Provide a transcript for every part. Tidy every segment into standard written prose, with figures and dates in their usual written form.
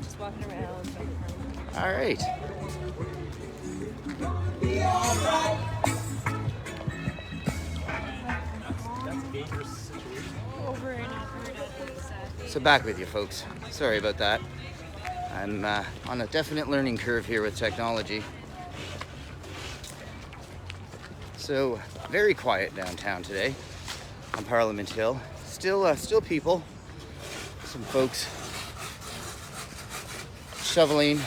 Just walking around. All right. That's a dangerous situation. Over in Alberta, So back with you, folks. Sorry about that. I'm on a definite learning curve here with technology. So very quiet downtown today on Parliament Hill. Still people. Some folks shoveling.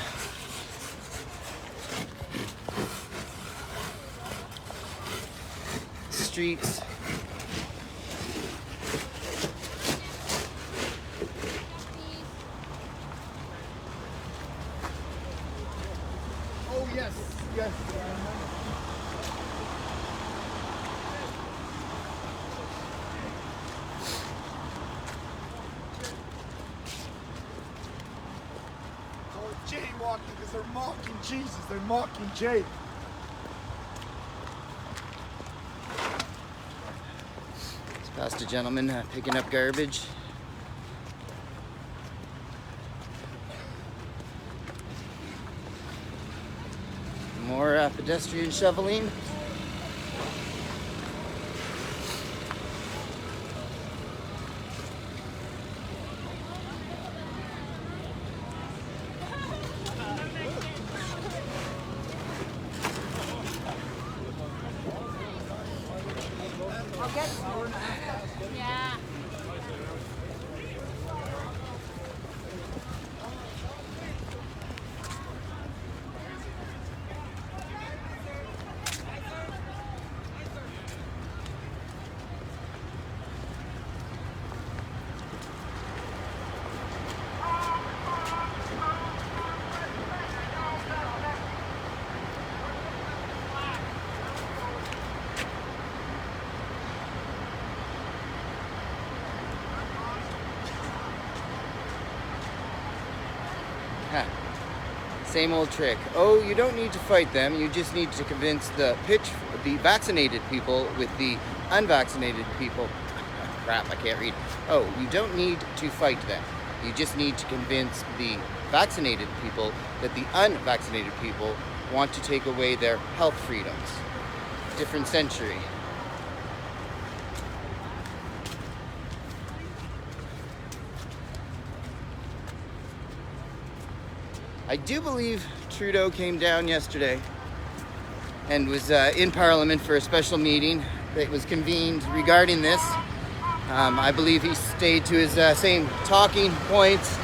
Streets. Oh yes, yes. Jaywalking because they're mocking Jesus. They're mocking Jay. It's past a gentleman picking up garbage. More pedestrian shoveling. Yeah. Same old trick. Oh, you don't need to fight them. You just need to convince the vaccinated people with the unvaccinated people. Crap, I can't read. Oh, you don't need to fight them. You just need to convince the vaccinated people that the unvaccinated people want to take away their health freedoms. Different century. I do believe Trudeau came down yesterday and was in Parliament for a special meeting that was convened regarding this. I believe he stayed to his same talking points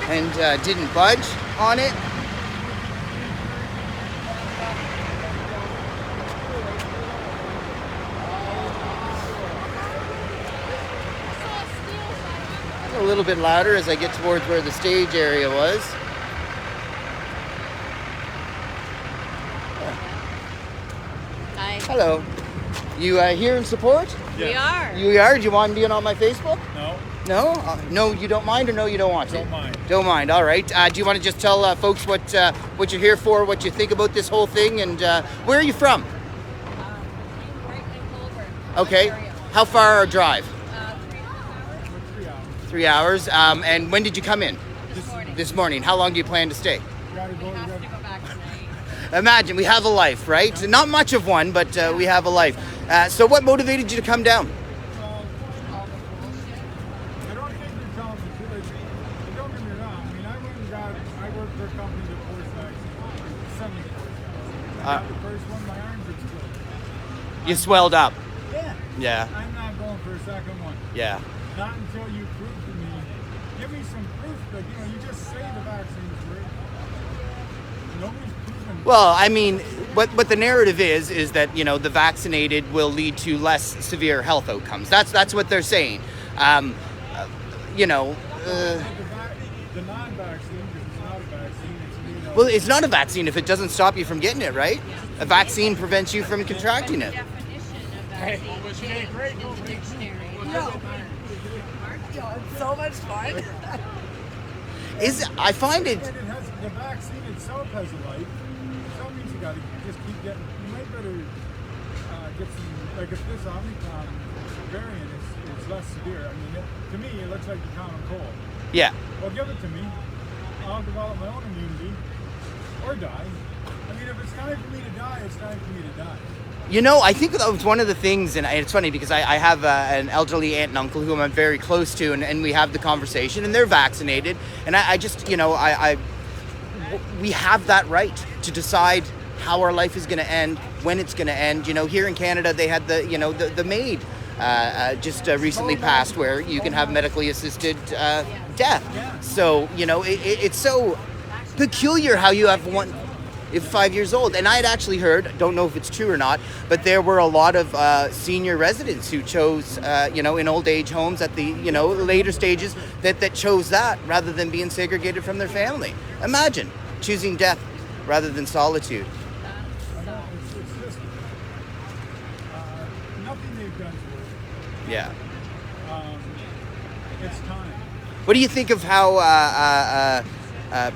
and didn't budge on it. A little bit louder as I get towards where the stage area was. Hi. Hello. You here in support? We are. You are? Do you want to be on my Facebook? No, No? No, you don't mind, or no, you don't want to? don't mind. Don't mind. All right. Do you want to just tell folks what you're here for, what you think about this whole thing, and where are you from? Right in Culver. Okay. Ontario. How far a drive? 3 hours. 3 hours. And when did you come in? This morning. This morning. How long do you plan to stay? We have to go back tonight. Imagine, we have a life, right? Not much of one, but we have a life. So what motivated you to come down? I don't think you're telling the truth. Don't get me wrong. I mean, I work for a company that force vaccines, semi-force vaccines. I got the first one, my arms exploded. You swelled up. Yeah. Yeah. I'm not going for a second one. Yeah. Not until you prove to me. Give me some proof that, you just say the vaccines work. Nobody's proven. Well, I mean, what the narrative is that, the vaccinated will lead to less severe health outcomes. That's what they're saying. The non-vaccine, because it's not a vaccine, it's Well, it's not a vaccine if it doesn't stop you from getting it, right? A vaccine prevents you from contracting it. Definition of vaccine great. in the dictionary. It's so much fun. I find it. the vaccine itself has a life. So that means you gotta just keep getting. You might better get some. Like if this Omicron variant is less severe. I mean, to me, it looks like the common cold. Yeah. Well, give it to me. I'll develop my own immunity or die. I mean, if it's time for me to die, it's time for me to die. You know, I think that was one of the things, and it's funny because I have an elderly aunt and uncle whom I'm very close to, and we have the conversation, and they're vaccinated, and I just, you know, we have that right to decide how our life is going to end, when it's going to end. You know, here in Canada, they had the MAID just recently passed, where you can have medically assisted death. So, you know, it's so peculiar how you have one. If 5 years old, and I had actually heard, don't know if it's true or not, but there were a lot of senior residents who chose, you know, in old age homes at the, you know, later stages that chose that rather than being segregated from their family. Imagine choosing death rather than solitude. It's just nothing they've done to us. Yeah. It's time. What do you think of how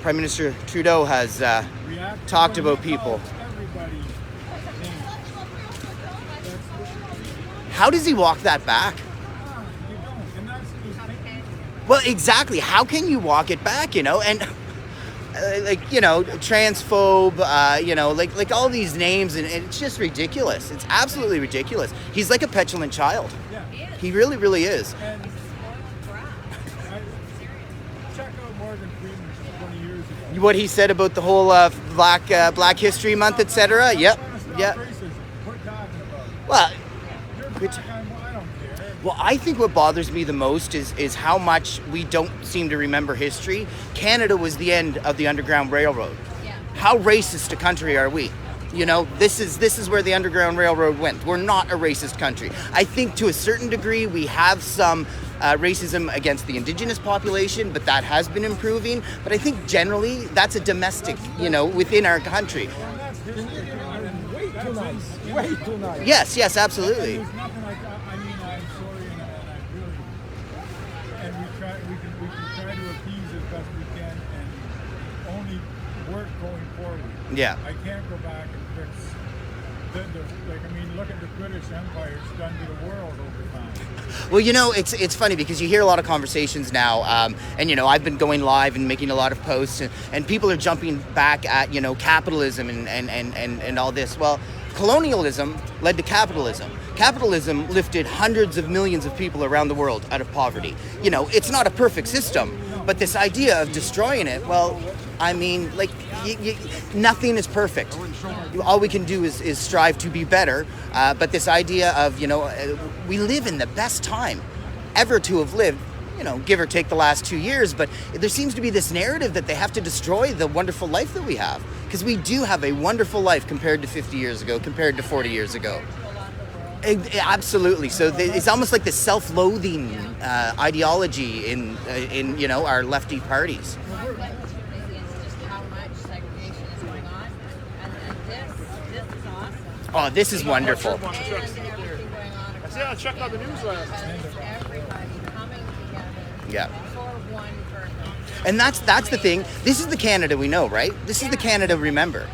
Prime Minister Trudeau has React talked when about he people? calls everybody names. How does he walk that back? You don't, and that's Well, exactly. How can you walk it back, you know? And like, you know, transphobe, you know, like all these names, and it's just ridiculous. It's absolutely ridiculous. He's like a petulant child. yeah. He really, really is. And check out Morgan Freeman from 20 years ago. What he said about the whole Black History Month, etc. Yep. Yeah. Racism. Quit talking about it. Well, You're Quit- black, I don't care. Well, I think what bothers me the most is how much we don't seem to remember history. Canada was the end of the Underground Railroad. Yeah. How racist a country are we? You know, this is where the Underground Railroad went. We're not a racist country. I think to a certain degree we have some racism against the Indigenous population, but that has been improving. But I think generally that's a domestic, you know, within our country. And that's history. And Way too nice. Way too nice. Yes, yes, absolutely. There's nothing like that. I mean, I'm sorry, and I really, and we can try to appease as best we can, and only work going forward. Yeah. I can't go back and fix like, I mean, look at the British Empire it's done to the world over time. Well, you know, it's funny because you hear a lot of conversations now, and you know, I've been going live and making a lot of posts, and people are jumping back at, you know, capitalism and all this. Well, colonialism led to capitalism. Capitalism lifted hundreds of millions of people around the world out of poverty. You know, it's not a perfect system, but this idea of destroying it, well, I mean, like, nothing is perfect. All we can do is strive to be better. But this idea of, you know, we live in the best time ever to have lived, you know, give or take the last 2 years. But there seems to be this narrative that they have to destroy the wonderful life that we have. Because we do have a wonderful life compared to 50 years ago, compared to 40 years ago. Absolutely. So it's almost like the self-loathing ideology in you know, our lefty parties. My question is just how much segregation is going on, and this is awesome. Oh, this is wonderful. And everything going on across I checked out the news last night. everybody coming together Yeah. for one purpose. And that's the thing. This is the Canada we know, right? This is the Canada remember.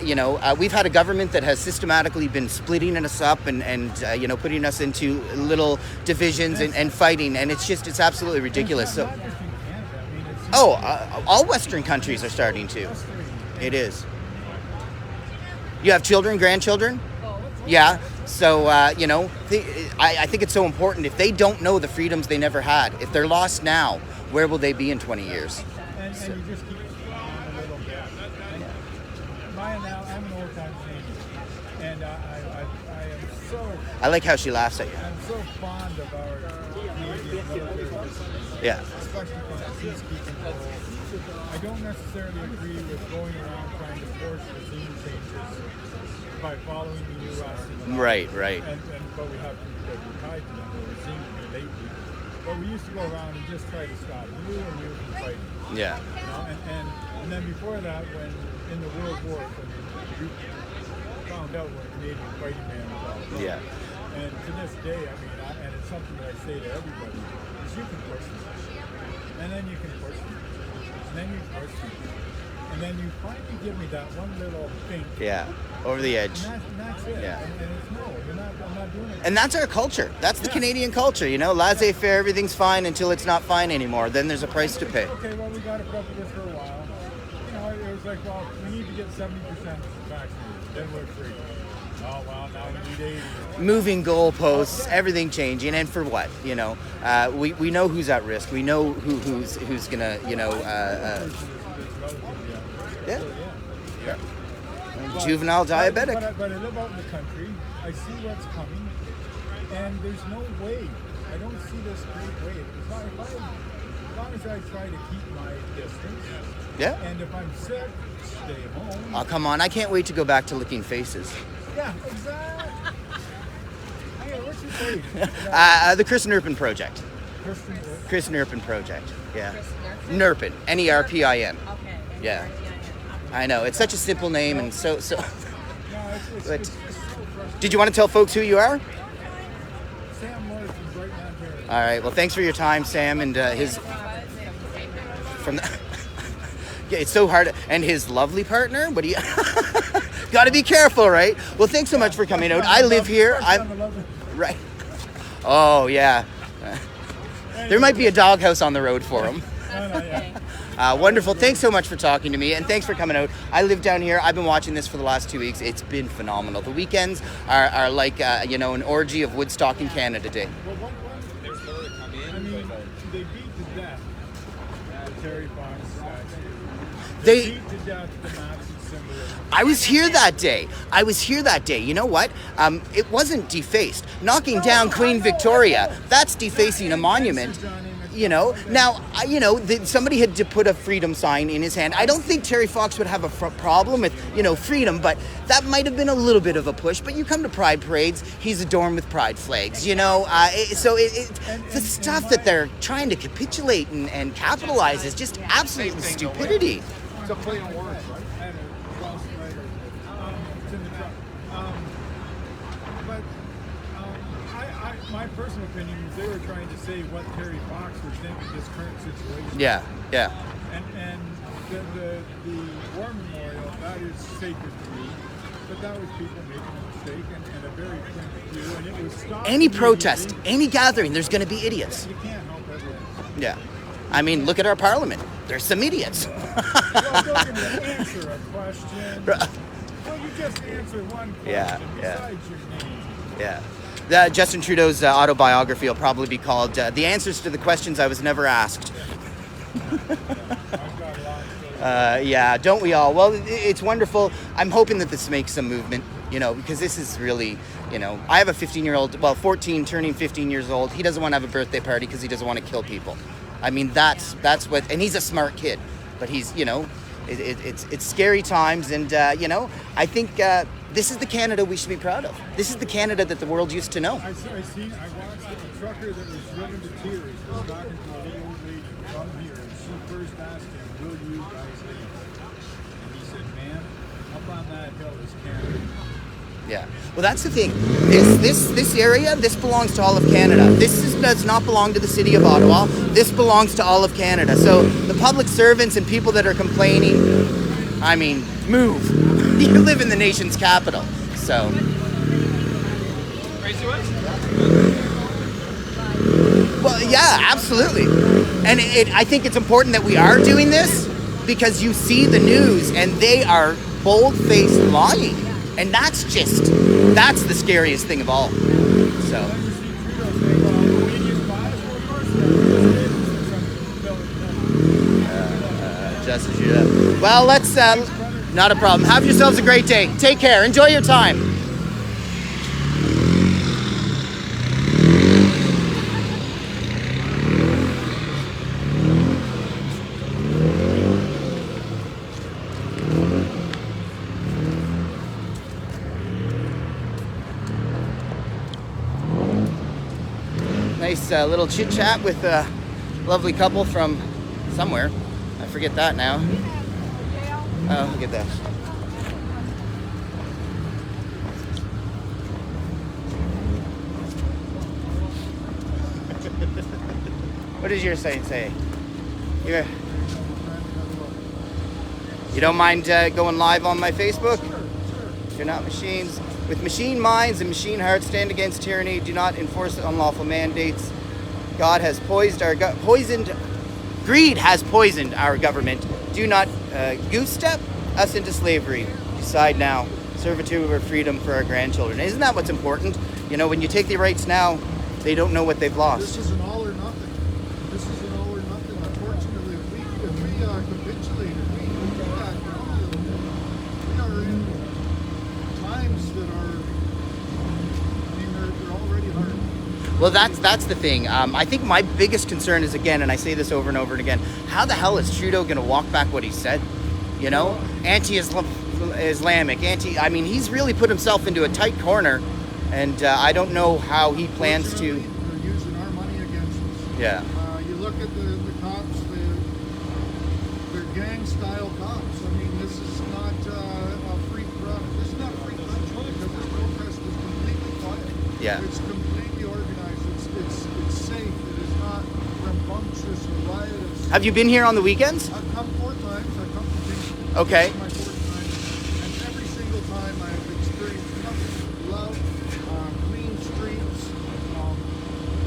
You know, we've had a government that has systematically been splitting us up and you know, putting us into little divisions and fighting, and it's absolutely ridiculous. So, Not just in Canada. I mean, it's all Western countries are starting to. It is. You have children, grandchildren? Yeah. So, you know, I think it's so important. If they don't know the freedoms they never had, if they're lost now, where will they be in 20 years? and you just keep on a little bit. I'm an old time Canadian, and I am so I like how she laughs at you. I'm so fond of our Canadian military, Yeah. especially from the peacekeeping role. I don't necessarily agree with going around trying to force regime changes by following the U.S. Right. but we have to because we're tied to them, the regime lately. But we used to go around and just try to stop you and you from fighting. Yeah. You know, and then before that, when in the World War, when you found out what a Canadian fighting man was all about. Yeah. And to this day, I mean, and it's something that I say to everybody, is you can push me. And then you can push me. And then you push me. and then you finally give me that one little thing. Yeah, over the edge. And that's it. Yeah. And it's no, I'm not doing it. And that's our culture. That's the Canadian culture, you know, laissez-faire, everything's fine until it's not fine anymore. Then there's a price to pay. Okay, well, we got to put up with this for a while. You know, it was like, well, we need to get 70% vaccinated, then we're free. Oh, well, now we need 80. Moving goalposts, everything changing, and for what? You know, we know who's at risk. We know who's gonna, you know, yeah. Juvenile diabetic. But I live out in the country. I see what's coming, and there's no way. I don't see this great way. As long as I try to keep my distance. Yeah. And if I'm sick, stay home. Oh, come on! I can't wait to go back to licking faces. Yeah, exactly. Hey, what's your page? The cnerpin Project. Kristen, cnerpin Project. Yeah. Nurpin? cnerpin. N-E-R-P-I-N. Okay. Yeah. N-E-R-T-I-N. I know. It's such a simple name, and so. no, it's But- just so frustrating. Did you want to tell folks who you are? Sam Lawrence from Brighton, Ontario. All right. Well, thanks for your time, Sam, and his from the. Yeah, it's so hard. And his lovely partner. What do you? Got to be careful, right? Well, thanks so much for coming out. I live here. I'm right. Oh yeah. There might be a doghouse on the road for him. Wonderful. Thanks so much for talking to me, and thanks for coming out. I live down here. I've been watching this for the last 2 weeks. It's been phenomenal. The weekends are like you know, an orgy of Woodstock in Canada Day. Well, I mean, they beat to death Terry Fox. They. Beat to death the Nazi symbolism. I was here that day. You know what? It wasn't defaced. Knocking down Queen Victoria, that's defacing a monument. You know, now, somebody had to put a freedom sign in his hand. I don't think Terry Fox would have a problem with, you know, freedom, but that might have been a little bit of a push. But you come to pride parades, he's adorned with pride flags, you know. The stuff that they're trying to capitulate and capitalize is just absolute stupidity. It's a play on words, right? And a Ross Ryder. It's in the truck. But my personal opinion is they were trying to say what Terry Fox was thinking of this current situation. Yeah. And the war memorial, that is sacred to me. But that was people making a mistake and a very primitive view. And it was stopped. Any protest, any gathering, there's going to be idiots. You can't help everything. Yeah. I mean, look at our parliament. There's some idiots. Well, don't give me an answer a question. Well, you just answer one question Yeah. besides your name. Yeah. Justin Trudeau's autobiography will probably be called The Answers to the Questions I Was Never Asked. I've got a lot of Yeah, don't we all? Well, it's wonderful. I'm hoping that this makes some movement, you know, because this is really, you know, I have a 15-year-old, well, 14, turning 15 years old. He doesn't want to have a birthday party because he doesn't want to kill people. I mean, that's what, and he's a smart kid, but he's, you know, it's scary times, and you know, I think this is the Canada we should be proud of. This is the Canada that the world used to know. I watched a trucker that was driven to tears was talking to a little old lady from here, and she first asked him, "Will you guys leave?" And he said, "Man, up on that hill is Canada." Yeah. Well, that's the thing. This area, this belongs to all of Canada. Does not belong to the city of Ottawa. This belongs to all of Canada. So the public servants and people that are complaining, I mean, move. You live in the nation's capital. So. Well, yeah, absolutely. And I think it's important that we are doing this because you see the news and they are bold-faced lying. And that's the scariest thing of all. So. Justin Trudeau. Well, let's, not a problem. Have yourselves a great day. Take care. Enjoy your time. Nice little chit chat with a lovely couple from somewhere. I forget that now. Oh, look at that. What does your sign say? You don't mind going live on my Facebook? You're not machines. With machine minds and machine hearts, stand against tyranny. Do not enforce unlawful mandates. God has poisoned. Greed has poisoned our government. Do not goose step us into slavery. Decide now. Servitude or freedom for our grandchildren. Isn't that what's important? You know, when you take their rights now, they don't know what they've lost. This is an all or nothing. This is an all or nothing. Unfortunately, if we capitulate, if we do that, we are in times that are, I mean, they're already hard. Well, that's the thing. I think my biggest concern is, again, and I say this over and over and again, how the hell is Trudeau going to walk back what he said? You know, anti-Islamic, I mean, he's really put himself into a tight corner, and I don't know how he plans to. They're using our money against us. Yeah. You look at the cops, they're gang-style cops. I mean, this is not a free this is not a free country because this protest is completely quiet. Yeah. It's completely organized. It's safe. It is not rambunctious or riotous. Have you been here on the weekends? I've come 4 times. I've come to Kingston. Okay. This is my 4th time, and every single time I've experienced nothing but love, clean streets,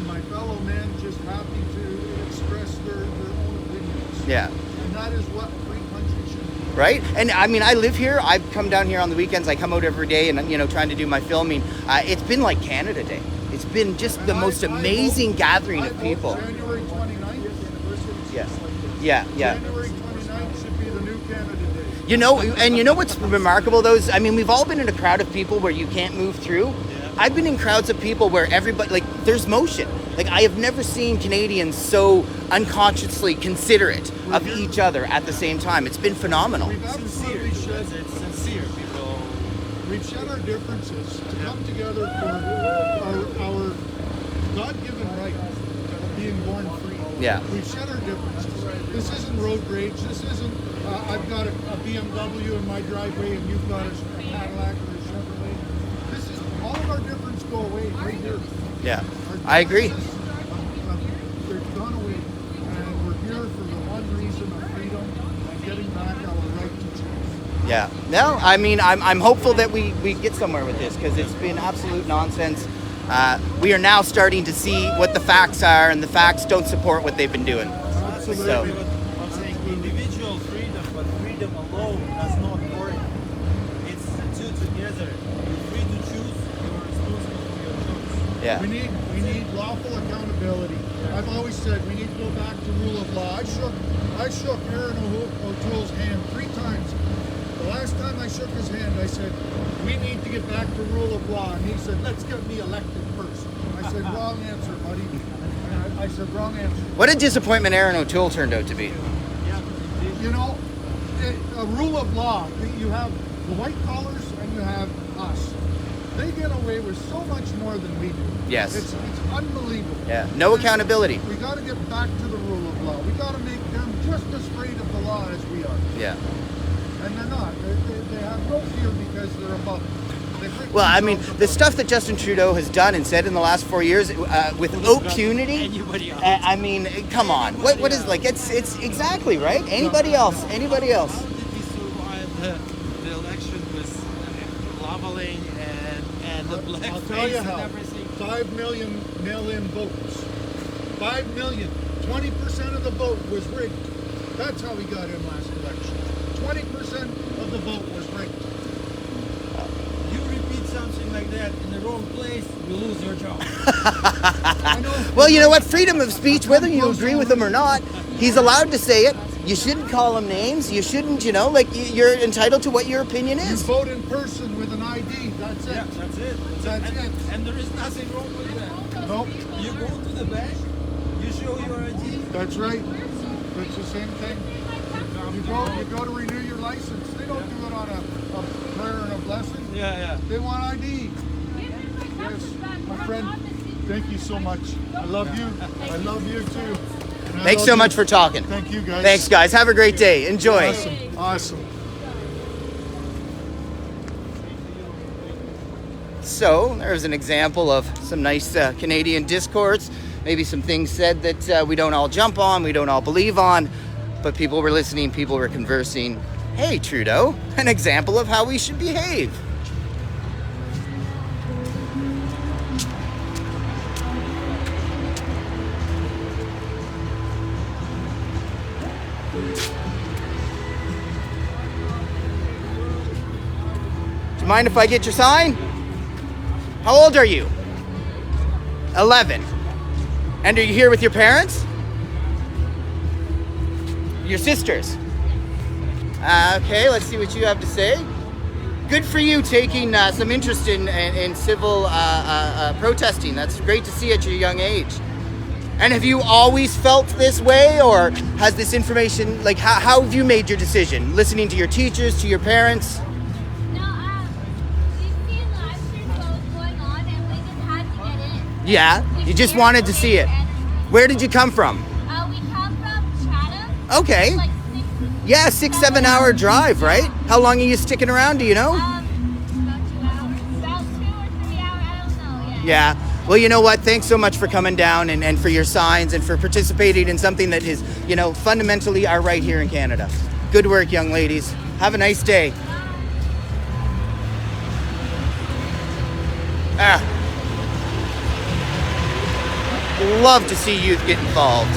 my fellow men just happy to express their own opinions. Yeah. And that is what a free country should be. Right? And I mean, I live here. I've come down here on the weekends. I come out every day and, you know, trying to do my filming. It's been like Canada Day. It's been just the most amazing gathering of people. January 29th. Yeah. Yeah, yeah. January 29th should be the new Canada Day. You know, and you know what's remarkable though is, I mean, we've all been in a crowd of people where you can't move through. I've been in crowds of people where everybody, like, there's motion. Like, I have never seen Canadians so unconsciously considerate of each other at the same time. It's been phenomenal. We've absolutely shed, It's sincere, people. we've shed our differences to come together for our God-given right of being born free. Yeah. We've shed our differences. This isn't road rage. This isn't, I've got a BMW in my driveway and you've got a Cadillac or a Chevrolet. This is, all of our differences go away right here. Yeah, Our I agree. differences, they're gone away. And we're here for the one reason of freedom and getting back our right to choose. Yeah. No, I mean, I'm hopeful that we get somewhere with this because it's been absolute nonsense. We are now starting to see what the facts are, and the facts don't support what they've been doing. Absolutely. So, I'm saying individual freedom, but freedom alone does not work. It's the two together. You're free to choose. You're responsible for your choice. yeah. We need lawful accountability. I've always said we need to go back to rule of law. I shook Aaron O'Toole's hand 3 times. The last time I shook his hand, I said, we need to get back to rule of law. And he said, let's get me elected first. I said, wrong answer, buddy. And I said, wrong answer. What a disappointment Aaron O'Toole turned out to be. You know, a rule of law, you have the white collars and you have us. They get away with so much more than we do. Yes. It's unbelievable. Yeah. No accountability. We got to get back to the rule of law. We got to make them just as afraid of the law as we are. Yeah. And they're not. They have no fear because they're above it. They break Well, I mean, themselves the above stuff that Justin Trudeau has done and said in the last 4 years with impunity. Anybody else? I mean, come on. What is, like, it's exactly right. Anybody else? Anybody else? How did he survive the election with leveling and the black I'll tell face you and how. everything? 5 million mail-in votes. 5 million. 20% of the vote was rigged. That's how he got in last election. 20% of the vote was rigged. You repeat something like that in the wrong place, you lose your job. I know. Well, you know what? Freedom of speech, whether you agree with him or not, he's allowed to say it. You shouldn't call him names. You shouldn't, you know, like, you're entitled to what your opinion You is. vote in person with an ID. That's it. Yeah, that's it. That's and, it. And there is nothing wrong with that. Nope. You go to the bank, you show your ID. That's right. It's the same thing. You go to renew your license. They don't do it on a prayer and a blessing. Yeah. They want ID. Yes, my friend. Thank you so much. I love you. I love you too. And I Thanks love so you. much for talking. Thank you, guys. Thanks, guys. Have a great day. Enjoy. Awesome. Awesome. So there's an example of some nice Canadian discourse. Maybe some things said that we don't all jump on, we don't all believe on, but people were listening, people were conversing. Hey, Trudeau, an example of how we should behave. Do you mind if I get your sign? How old are you? 11. And are you here with your parents? Your sisters? Okay, let's see what you have to say. Good for you taking some interest in civil protesting. That's great to see at your young age. And have you always felt this way, or has this information, like, how have you made your decision? Listening to your teachers, to your parents? No, we've seen live stream shows going on and we just had to get in. Yeah, you just wanted to see it. Where did you come from? We come from Chatham. Okay. It's like Yeah, 6-7 hour drive, right? How long are you sticking around, do you know? about 2 hours. About 2 or 3 hours, I don't know. Yeah. Well, you know what? Thanks so much for coming down and for your signs and for participating in something that is, you know, fundamentally our right here in Canada. Good work, young ladies. Have a nice day. Love to see youth get involved.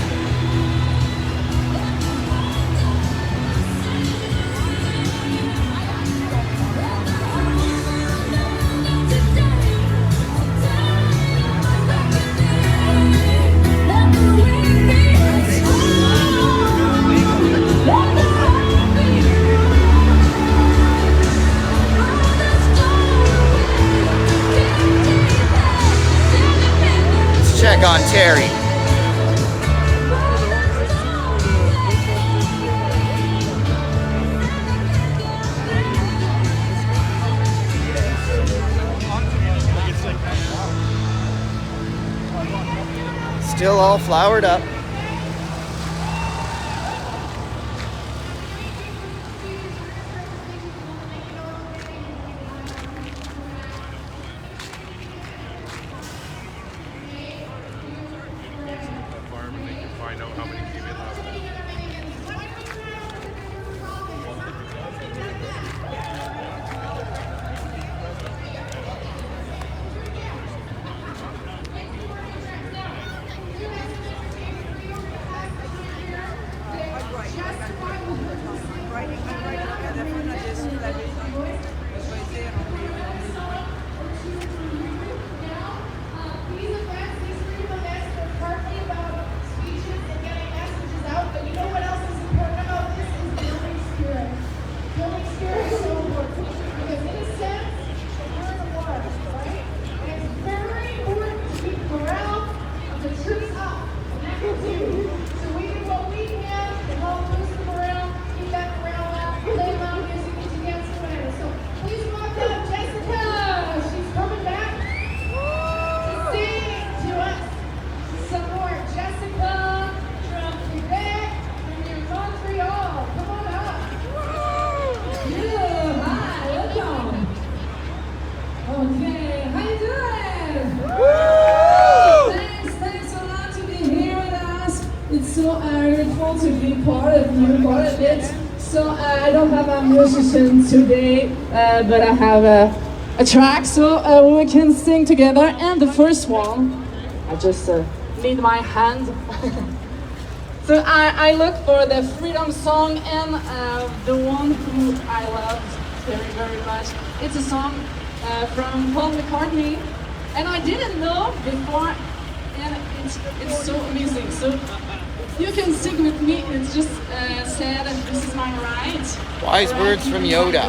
Let's check on Terry. Still all flowered up. Farm and they can find out how many female have. These events, these freedom events, are partly about speeches and getting messages out, but you know what else is important about this is building spirit. Building spirit is so important because in a sense, we're in a war, right? And it's very important to keep morale of the troops up. And that continues. So we do what we can to help boost the morale, keep that morale up, play loud music, get you dancing, whatever. So please welcome Jessica. She's coming back. Sing to us some more. Jessica from Quebec and in Montreal. Come on up. Yeah, hi, welcome. Okay, how you doing? Thanks a lot to be here with us. It's so grateful to be part of it. So I don't have a musician today, but I have a track so we can sing together. And the first one, I just need my hand. So I look for the freedom song, and the one who I love very, very much. It's a song from Paul McCartney, and I didn't know before, and it's so amazing. So you can sing with me. It's just said, "This is my right." Wise words from Yoda.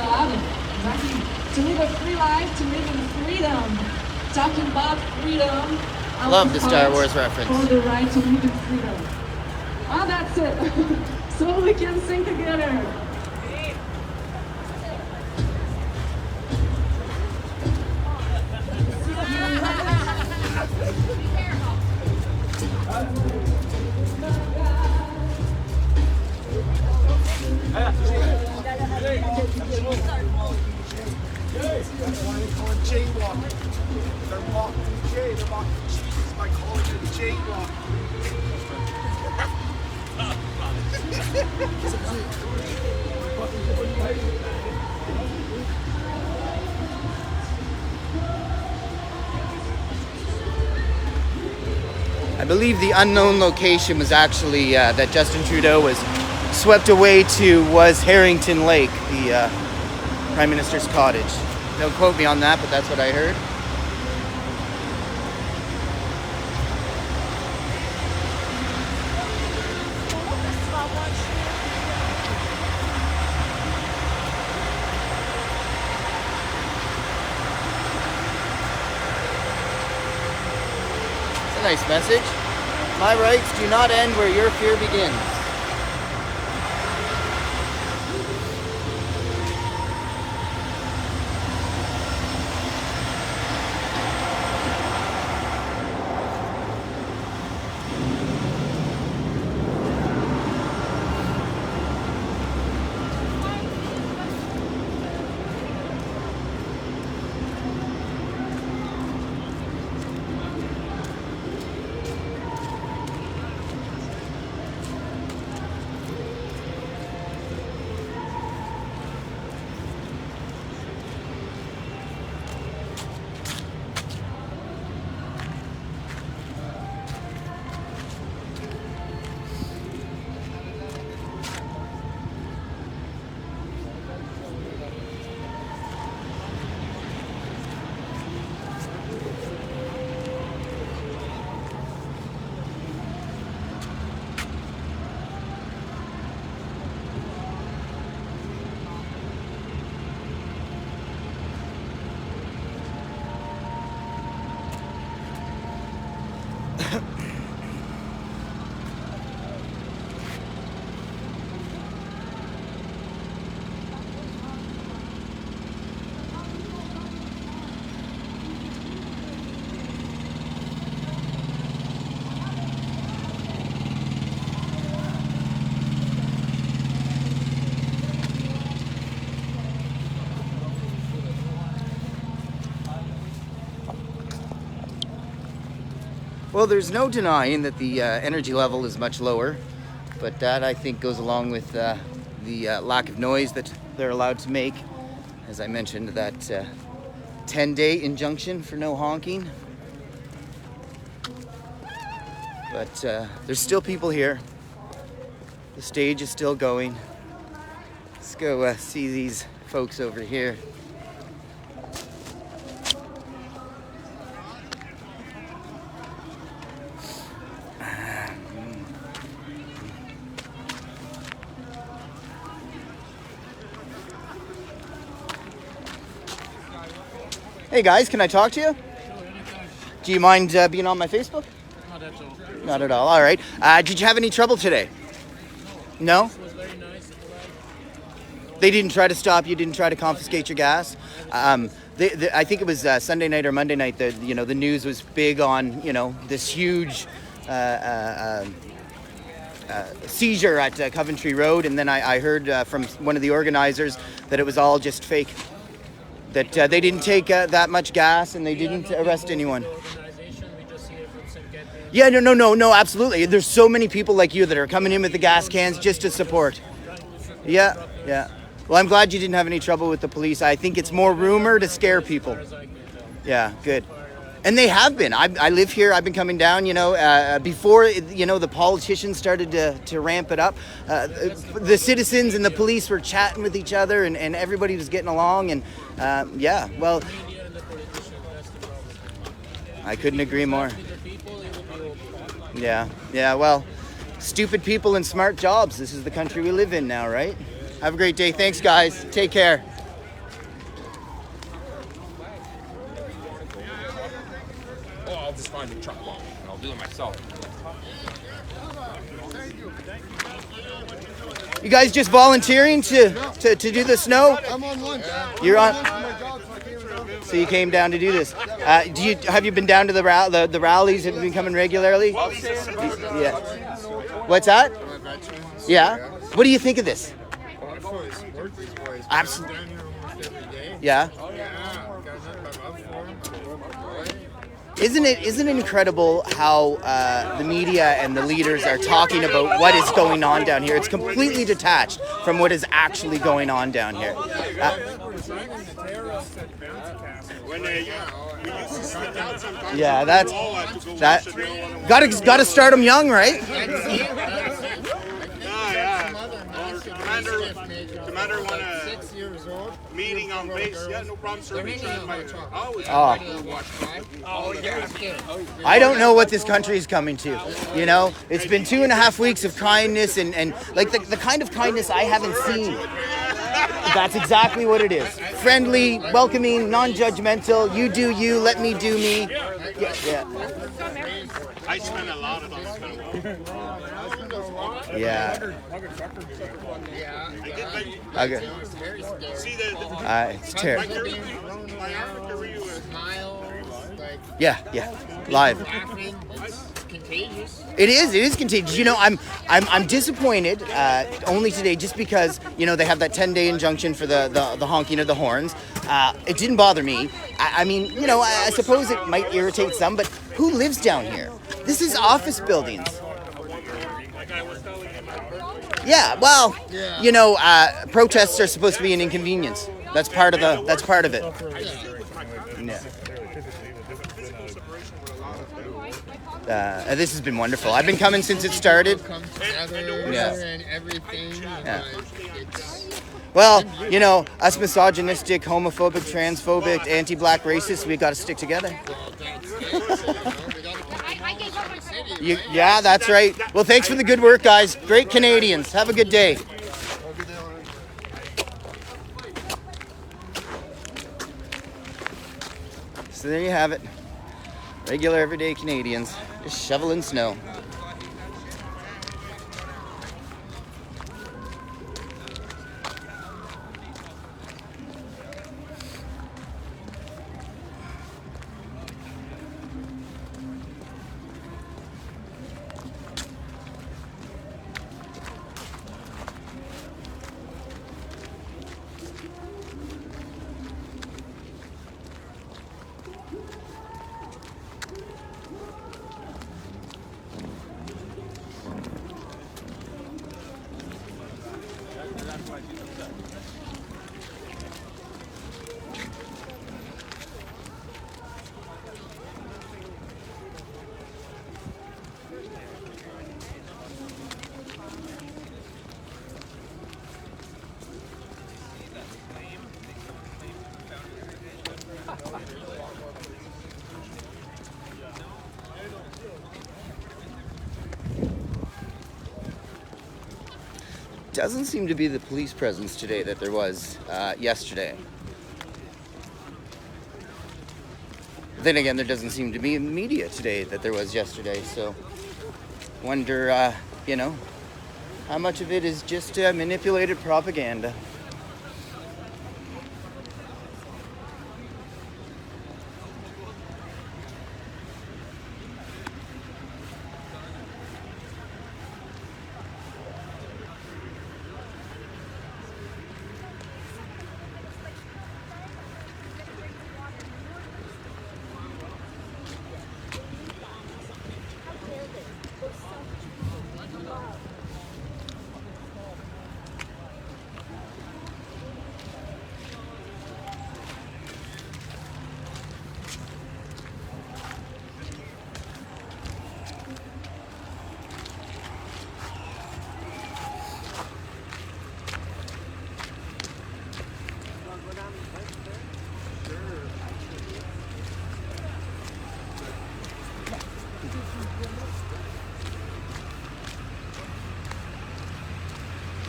Exactly. To live a free life, to live in freedom. Talking about freedom. I Love will the Star fight Wars reference. For the right to live in freedom. Oh, that's it. So we can sing together. I believe the unknown location was actually that Justin Trudeau was swept away to was Harrington Lake, the Prime Minister's cottage. Don't quote me on that, but that's what I heard. It's a nice message. My rights do not end where your fear begins. Well, there's no denying that the energy level is much lower, but that I think goes along with the lack of noise that they're allowed to make. As I mentioned, that 10-day injunction for no honking. But there's still people here. The stage is still going. Let's go see these folks over here. Hey guys, can I talk to you? Do you mind being on my Facebook? Not at all. Not at all. All right. Did you have any trouble today? No? It was very nice. They didn't try to stop you, didn't try to confiscate your gas. I think it was Sunday night or Monday night that the news was big on this huge seizure at Coventry Road, and then I heard from one of the organizers that it was all just fake. That they didn't take that much gas and they didn't arrest anyone. Yeah, no, absolutely. There's so many people like you that are coming in with the gas cans just to support. Yeah. Well, I'm glad you didn't have any trouble with the police. I think it's more rumor to scare people. Yeah, good. And they have been. I live here. I've been coming down, before, the politicians started to ramp it up. The citizens and the police were chatting with each other and everybody was getting along. And well, I couldn't agree more. Yeah, well, stupid people and smart jobs. This is the country we live in now, right? Have a great day. Thanks, guys. Take care. I'll just find the truck and I'll do it myself. You guys just volunteering to do the snow? I'm on lunch. You're on. So you came down to do this. Have you been down to the rallies? Have you been coming regularly? Yeah. What's that? Yeah. What do you think of this? Absolutely. Yeah. Isn't it incredible how the media and the leaders are talking about what is going on down here? It's completely detached from what is actually going on down here. When we used to Yeah, that's that. Gotta start them young, right? Commander won a 6 years old. meeting on base. Yeah, no problem, sir. We tried my always. I don't know what this country is coming to. You know, it's been 2.5 weeks of kindness and like the kind of kindness I haven't seen. That's exactly what it is. Friendly, welcoming, non-judgmental. You do you, let me do me. Yeah. I spent a lot of those. Yeah. Okay. See the It's terrible. my Africa were you Yeah. Live. It is contagious. You know, I'm disappointed only today just because, you know, they have that 10-day injunction for the honking of the horns. It didn't bother me. I mean, you know, I suppose it might irritate some, but who lives down here? This is office buildings. Yeah, well, you know, protests are supposed to be an inconvenience. That's part of it. Yeah. This has been wonderful. I've been coming since it started. Yeah. Well, you know, us misogynistic, homophobic, transphobic, anti-black racists, we got to stick together. Yeah, that's right. Well, thanks for the good work, guys. Great Canadians. Have a good day. So there you have it. Regular, everyday Canadians just shoveling snow. Doesn't seem to be the police presence today that there was yesterday. Then again, there doesn't seem to be media today that there was yesterday, so wonder, you know, how much of it is just manipulated propaganda.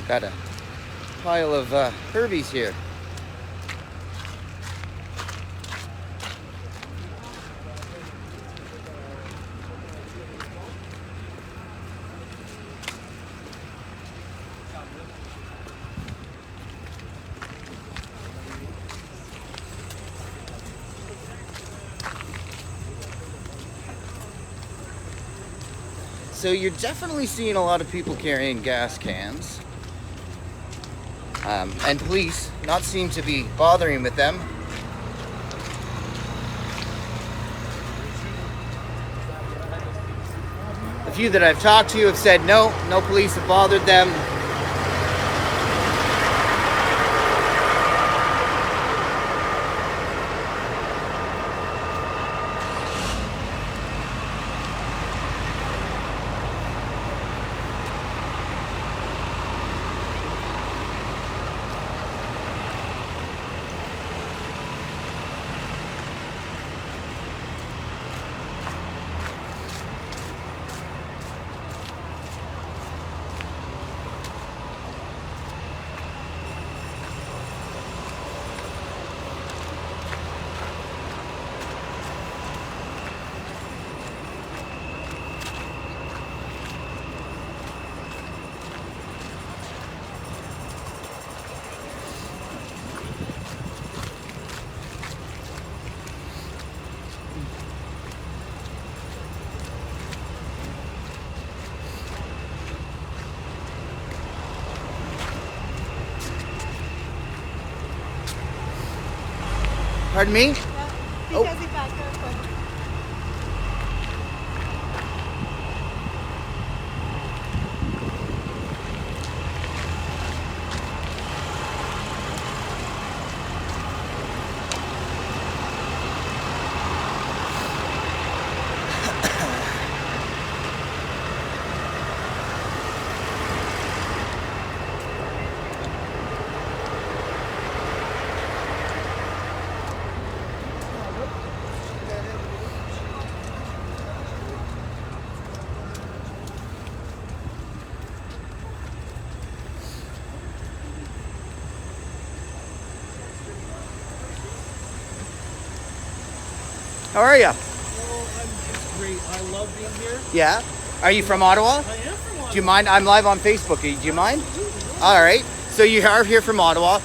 Got a pile of Herbies here. So you're definitely seeing a lot of people carrying gas cans. And police not seem to be bothering with them. The few that I've talked to have said no police have bothered them. Pardon me? Oh. Because if I go for How are you? It's great. I love being here. Yeah. Are you from Ottawa? I am from Ottawa. Do you mind? I'm live on Facebook. Do you mind? All right. So you are here from Ottawa.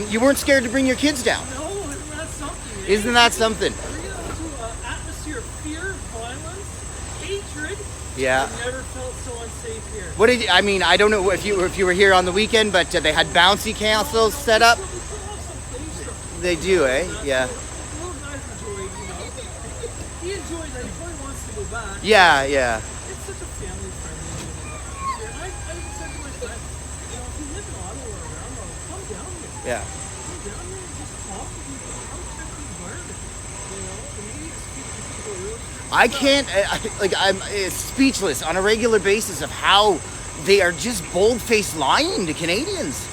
You weren't scared to bring your kids down. No, isn't that something? Eh? Isn't that something? We're into an atmosphere of fear, violence, hatred. Yeah. I've never felt so unsafe here. What did I mean? I don't know if you were here on the weekend, but they had bouncy castles set up. We still have some play structures. They do, eh? Yeah. The little guys enjoyed, you know. He enjoys that. He probably wants to go back. Yeah, yeah. It's such a family-friendly atmosphere. And I even said to my friends, you know, if you live in Ottawa or around Ottawa, come down here. Yeah. Come down here and just talk to people. Come check the environment. You know, the media is keeping people real. I can't, I'm speechless on a regular basis of how they are just bold-faced lying to Canadians.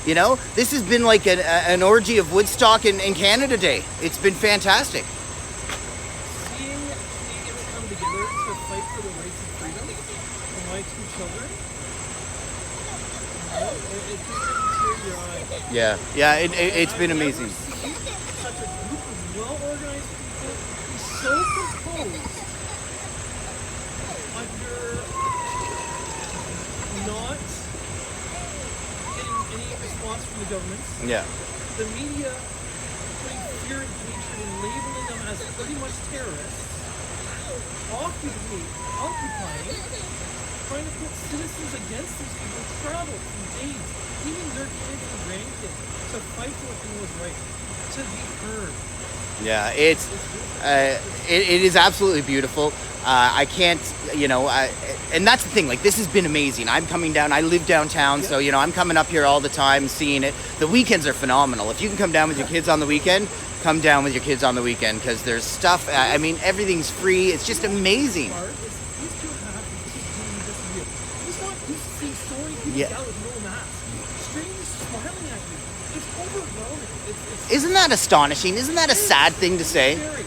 You know, this has been like an orgy of Woodstock in Canada Day. It's been fantastic. Seeing Canadians come together to fight for the rights and freedom of my two children, you know, it just brings a tear to your eye. Yeah, it's been amazing. I've never seen such a group of well-organized people be so composed under not getting any response from the government. Yeah. The media putting fear and hatred and labeling them as pretty much terrorists, occupying, trying to put citizens against these people who travel from days, even their kids and grandkids, to fight for what they know is right, to be heard. Yeah, it is absolutely beautiful. I can't, and that's the thing. Like, this has been amazing. I'm coming down. I live downtown, so I'm coming up here all the time, seeing it. The weekends are phenomenal. If you can come down with your kids on the weekend, come down with your kids on the weekend because there's stuff. I mean, everything's free. It's just amazing. Part is he's too happy to keep doing this real. He's not used to seeing so many people out with no mask. Strangers smiling at you. It's overwhelming. It's Isn't that astonishing? Isn't that a sad thing to say? It is very.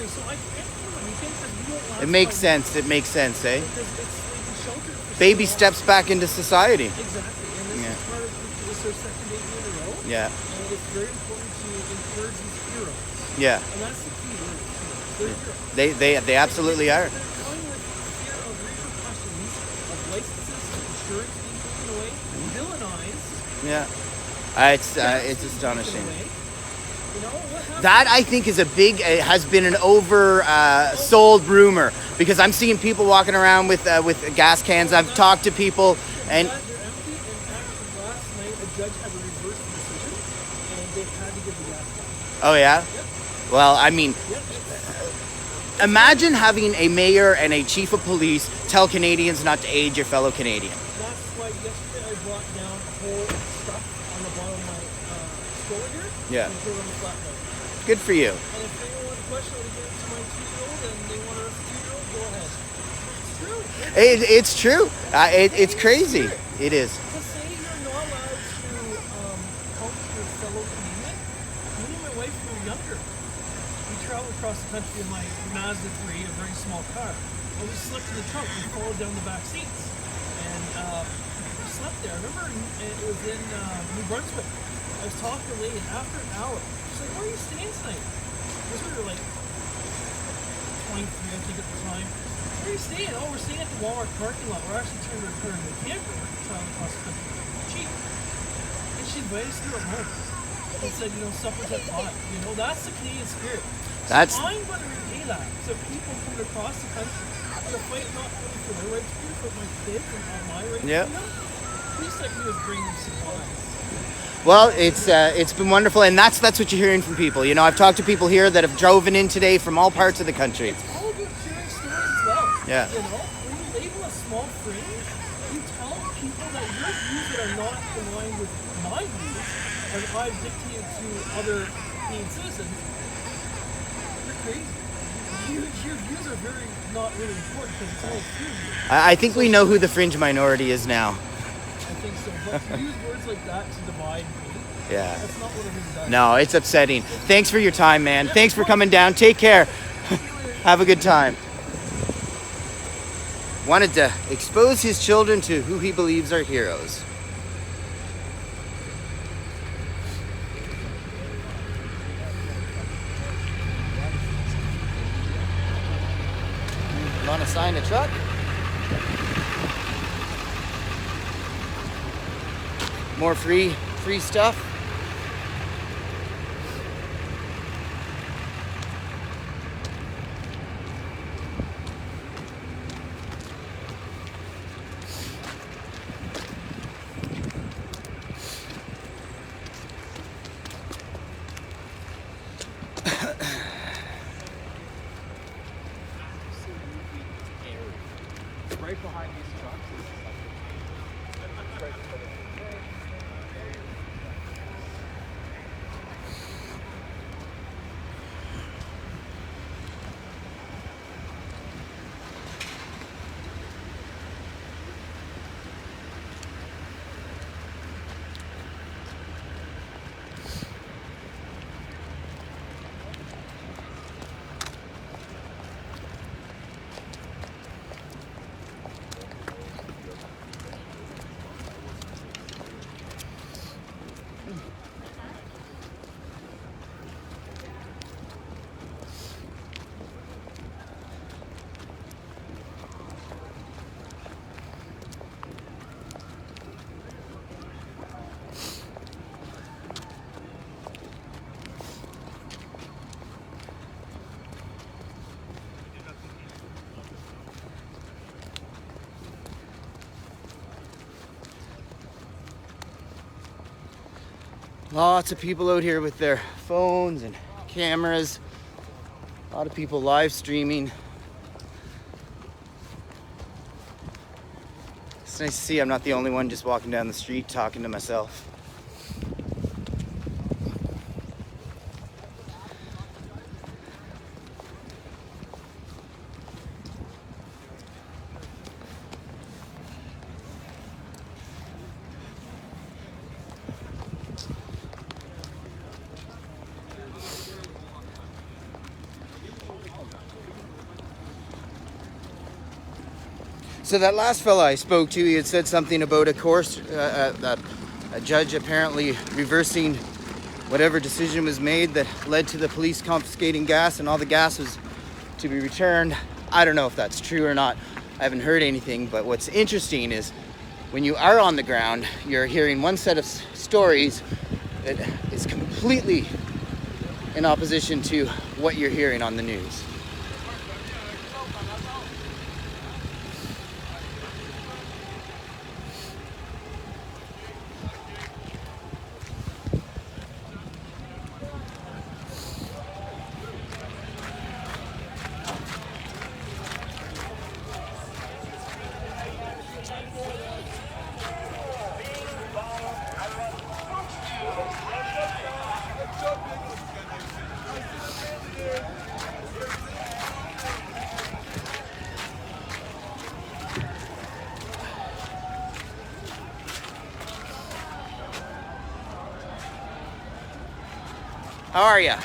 So I can't come on weekends because we don't last It makes time. sense. It makes sense, eh? Because it's like we sheltered for Baby so long. steps back into society. Exactly. And this Yeah. is part of this is our second day in a row. Yeah. And it's very important to encourage these heroes. Yeah. And that's the key word. They're heroes. They absolutely are. They're coming with fear of repercussions, of licenses, insurance being taken away, villainized. Yeah. It's astonishing. You know, what happened? That I think is has been an sold rumor because I'm seeing people walking around with gas cans. I've talked to people and. They're empty, and actually last night a judge had to reverse the decision, and they had to give the gas back. Oh yeah. Well, I mean, imagine having a mayor and a chief of police tell Canadians not to aid your fellow Canadian. That's why yesterday I brought down a whole stuff on the bottom of my stroller here. Yeah. And put it on the flat note. Good for you. And if anyone wants a question, I give it to my 2-year-old, and they want to arrest a 2-year-old, go ahead. It's true. It's true. It's crazy. It is. To say you're not allowed to help your fellow Canadian, me and my wife were younger. We traveled across the country in my Mazda 3, a very small car. And we slept in the trunk and followed down the back seats. And we slept there. I remember it was in New Brunswick. I was talking to a lady, and after an hour, she's like, "Where are you staying tonight?" Because we were like 23, I think, at the time. "Where are you staying?" "Oh, we're staying at the Walmart parking lot. We're actually trying to return the camper, traveling across the country cheap." And she invited us to her home and said, supper's at 5. That's the Canadian spirit. That's- So I'm going to repay that. So people coming across the country to fight not only for their rights, but for my kids and my rights. Yep. At least I can do is bring them supplies. Well, it's been wonderful, and that's what you're hearing from people. You know, I've talked to people here that have driven in today from all parts of the country. It's all about sharing stories as well. Yeah. You know, when you label a small fringe, you tell people that your views that are not in line with my views, and I've dictated to other Canadian citizens, you're crazy. Your views are very not really important because it's all through you. I think we know who the fringe minority is now. I think so. But to use words like that to divide me, Yeah. that's not what it really does. No, it's upsetting. Thanks for your time, man. Thanks for coming down. Take care. Have a good time. Wanted to expose his children to who he believes are heroes. Want to sign a truck? More free stuff. Right behind these trucks. Lots of people out here with their phones and cameras. A lot of people live streaming. It's nice to see I'm not the only one just walking down the street talking to myself. So that last fella I spoke to, he had said something about a course, a judge apparently reversing whatever decision was made that led to the police confiscating gas, and all the gas was to be returned. I don't know if that's true or not. I haven't heard anything, but what's interesting is when you are on the ground, you're hearing one set of stories that is completely in opposition to what you're hearing on the news. How are you?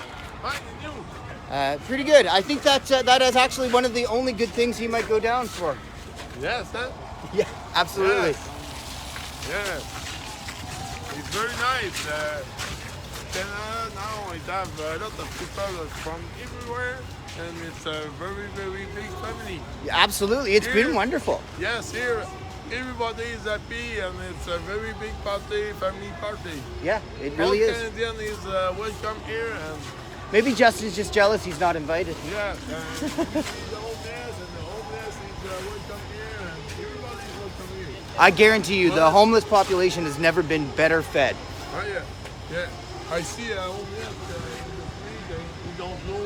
Pretty good. I think that is actually one of the only good things he might go down for. Yes, that? Yeah, absolutely. Yes. It's very nice. Canada now it have a lot of people from everywhere, and it's a very, very big family. Yeah, absolutely. It's been wonderful. Yes, here everybody is happy, and it's a very big party, family party. Yeah, it really All is. Canadian is welcome here, and Maybe Justin's just jealous he's not invited. yeah, the homeless is welcome here, and everybody is welcome here. I guarantee you, the homeless population has never been better fed. Yeah. I see only in the street. We don't know.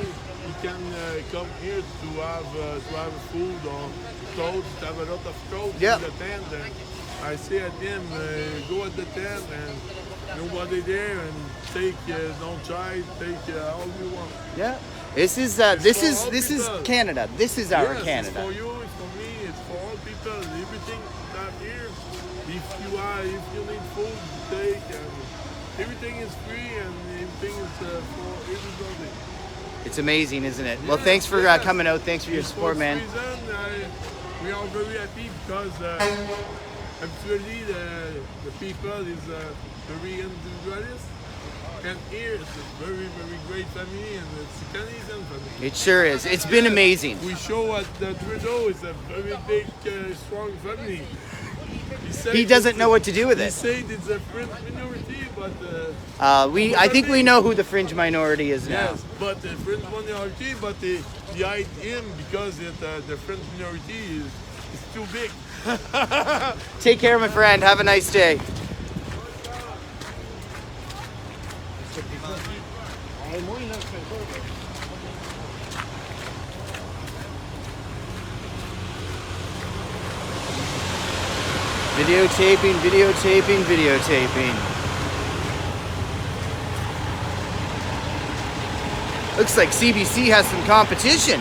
We can come here to have food or clothes. To have a lot of clothes Yep. in the tent. And I say at them, go at the tent and nobody there and take. Don't try. Take all you want. Yeah. This is Canada. This is our Yes, Canada. It's for you. It's for me. It's for all people. Everything not here. If you need food, take. Everything is free and everything is for everybody. It's amazing, isn't it? Well, Yes, thanks for yes. coming out. Thanks for your For support, this man. reason, we are very happy because actually the people is very individualist. And here it's a very, very great family and it's a Canadian family. It sure is. It's been amazing. We show at the Trudeau is a very big, strong family. He doesn't know what to do with He it. said it's a French minority, but I think we know who the fringe minority is now. yes, but the French minority, but they hide him because the French minority is too big. Take care, my friend. Have a nice day. Videotaping, videotaping, videotaping. Looks like CBC has some competition.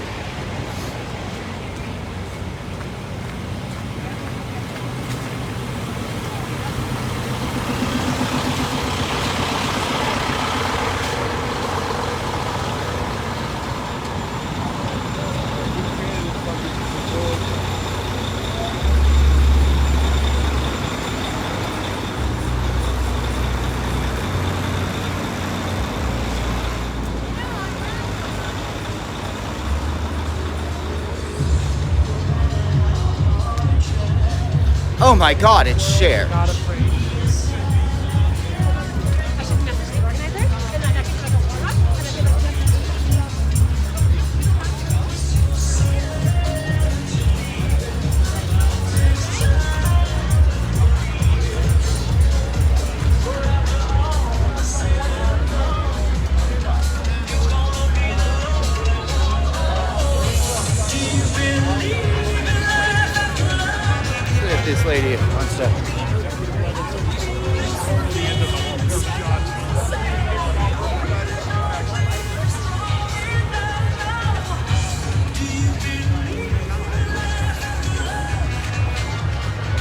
Oh my God, it's Cher. This lady wants to.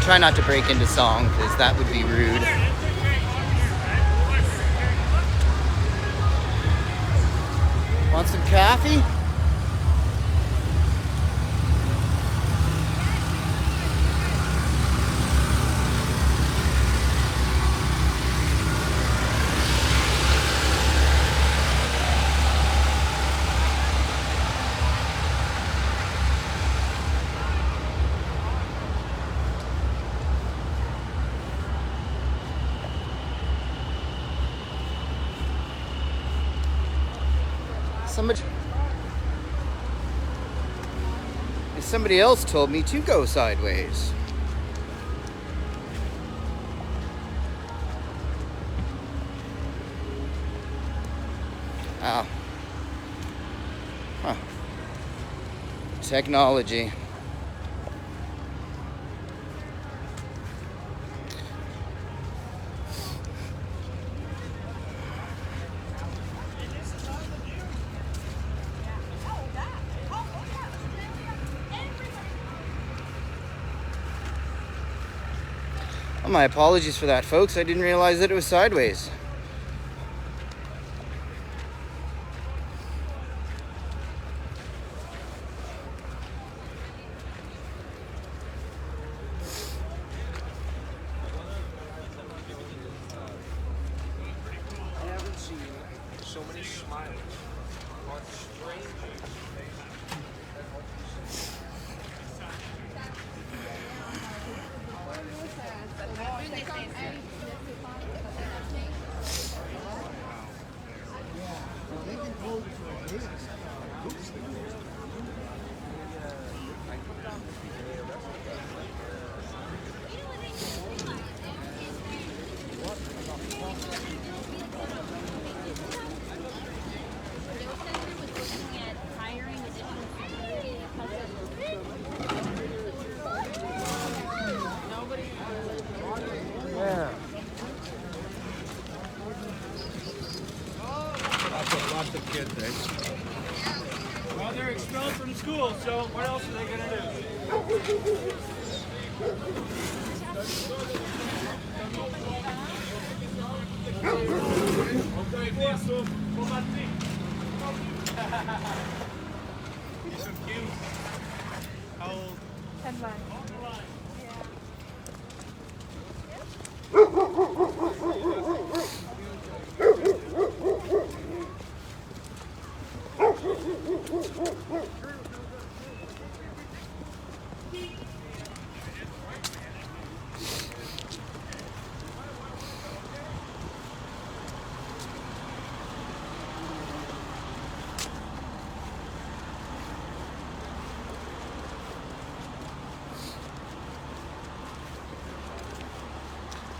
Try not to break into song because that would be rude. Want some coffee? Somebody else told me to go sideways. Ah. Huh. Technology. Well, my apologies for that, folks. I didn't realize that it was sideways. I haven't seen so many smiles on strangers' faces. kids, eh? Well, they're expelled from school, so what else are they gonna do? Okay, posto, pomati. These are cute. How old? 10 months.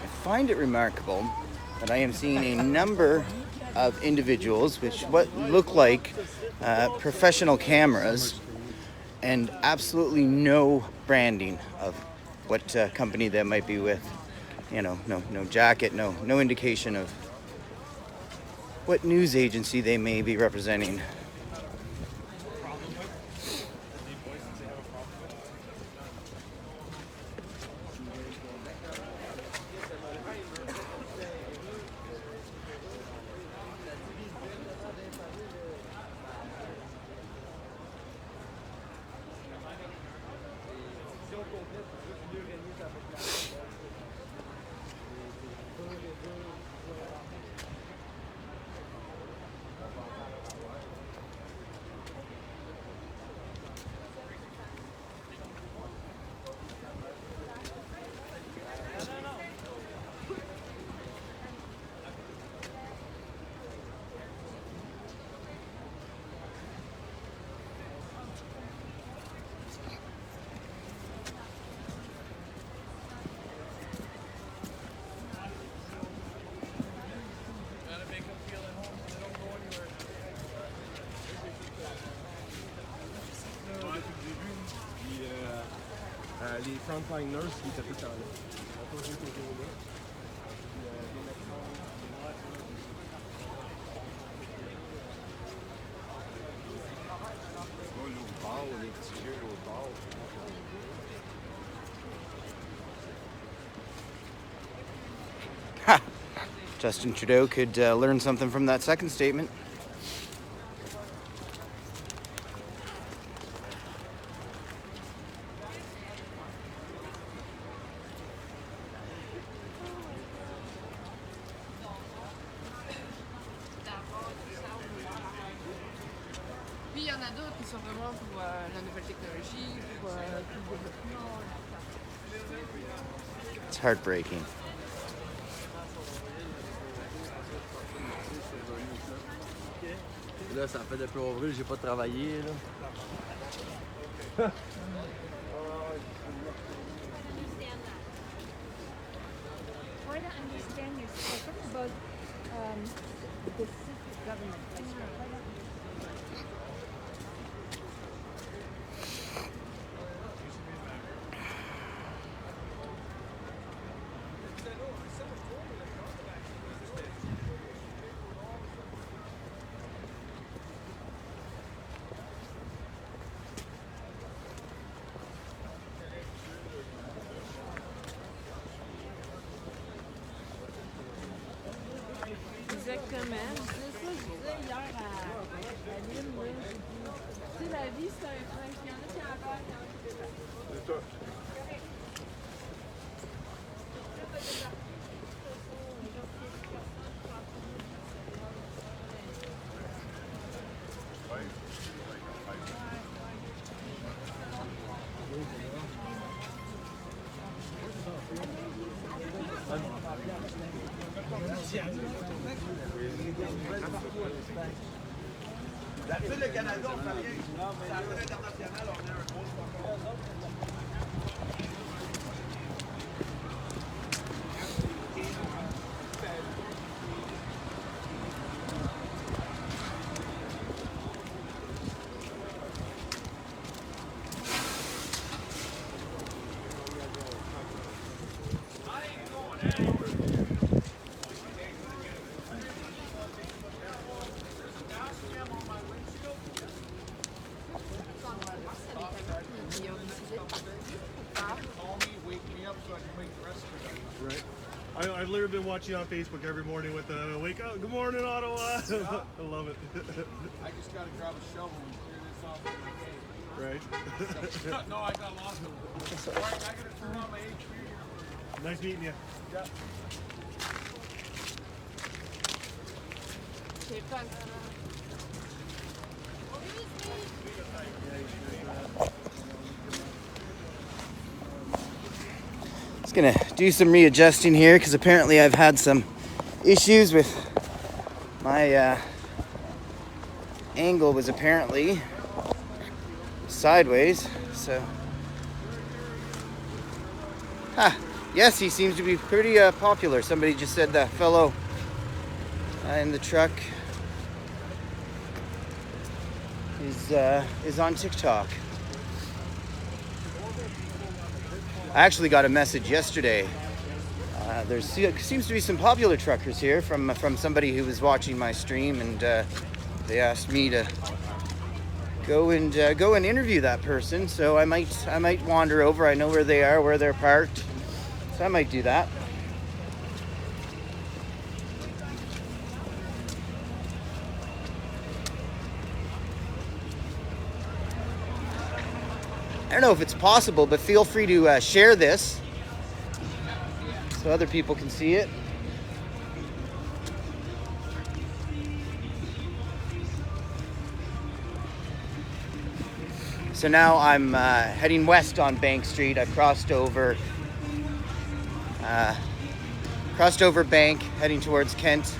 I find it remarkable that I am seeing a number of individuals which what look like professional cameras and absolutely no branding of what company that might be with. You know, no jacket, no indication of what news agency they may be representing. Les frontline nurses qui étaient tout le temps là. On a toujours été là. Des médecins. L'autre bord, les petits vieux, l'autre bord. Ha! Justin Trudeau could learn something from that second statement. Puis il y en a d'autres qui sont vraiment pour la nouvelle technologie, pour tout le développement. It's heartbreaking. Là, ça fait depuis avril, j'ai pas travaillé. Là. Try to understand yourself. Talk about the government. Exactement. C'est ça que je disais hier à Lynn. Tu sais, la vie, c'est un train. Il y en a qui en perdent, il y en a qui débarquent. C'est ça. D'habitude, le Canada, on fait rien. C'est la fête internationale, on est un gros sport. Call me, wake me up so I can make the rest of it. Right. I've literally been watching you on Facebook every morning with the wake up. Good morning, Ottawa. I love it. I just got to grab a shovel and clear this off with my cave. Right. No, I got lost. All right, I got to turn on my HP here. Nice meeting you. Yeah. Just gonna do some readjusting here because apparently I've had some issues with my angle was apparently sideways. So, yes, he seems to be pretty popular. Somebody just said that fellow in the truck is on TikTok. I actually got a message yesterday. There seems to be some popular truckers here from somebody who was watching my stream, and they asked me to go and interview that person. So I might wander over. I know where they are, where they're parked. So I might do that. I don't know if it's possible, but feel free to share this so other people can see it. So now I'm heading west on Bank Street. I've crossed over Bank, heading towards Kent.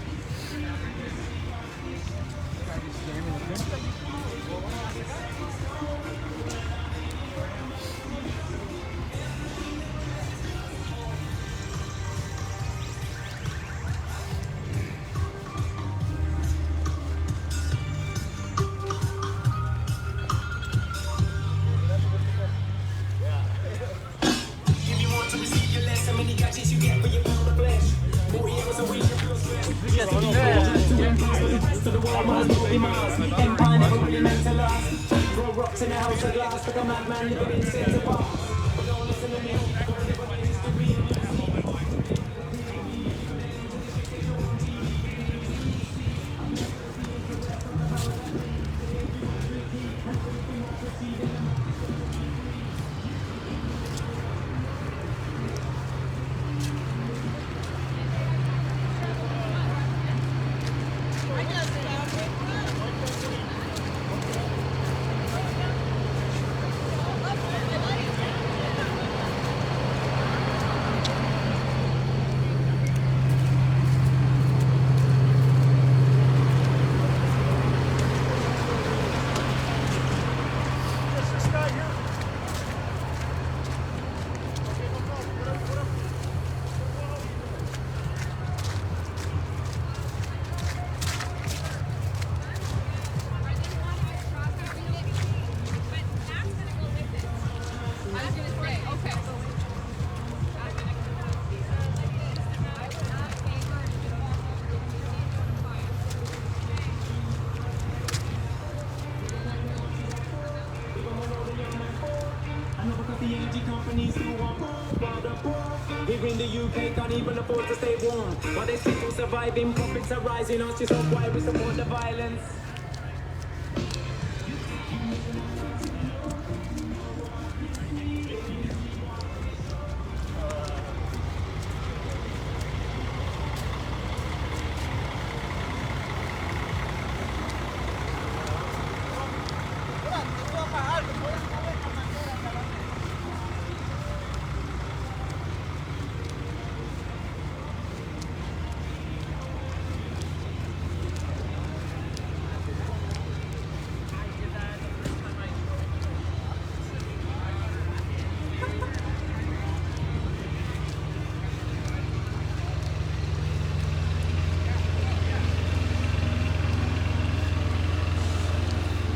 Here in the UK, can't even afford to stay warm. But there's people surviving, profits are rising. Ask yourself why we support the violence.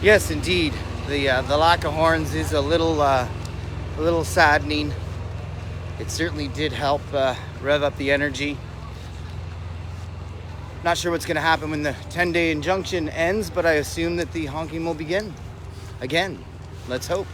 Yes, indeed. The lack of horns is a little saddening. It certainly did help rev up the energy. Not sure what's going to happen when the 10-day injunction ends, but I assume that the honking will begin again. Let's hope.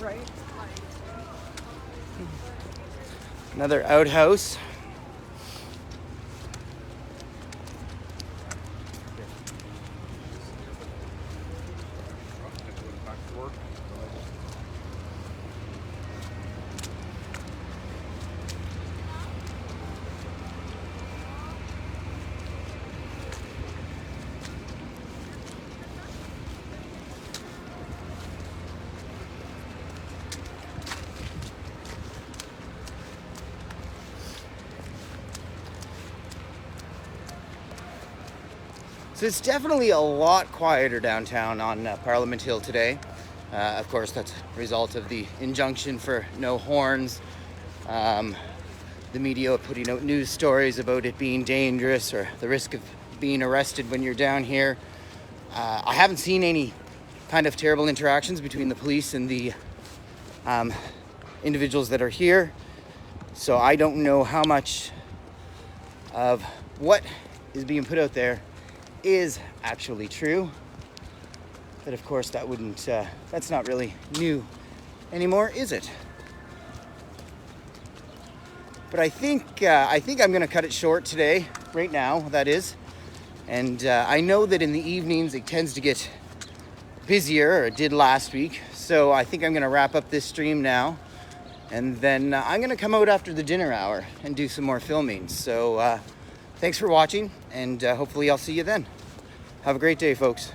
Right? Another outhouse. So it's definitely a lot quieter downtown on Parliament Hill today. Of course, that's a result of the injunction for no horns. The media putting out news stories about it being dangerous or the risk of being arrested when you're down here. I haven't seen any kind of terrible interactions between the police and the individuals that are here. So I don't know how much of what is being put out there is actually true. But of course that wouldn't, that's not really new anymore, is it? But I think I'm gonna cut it short today, right now, that is. And I know that in the evenings it tends to get busier, or it did last week. So I think I'm gonna wrap up this stream now. And then I'm gonna come out after the dinner hour and do some more filming. So thanks for watching, and hopefully I'll see you then. Have a great day, folks.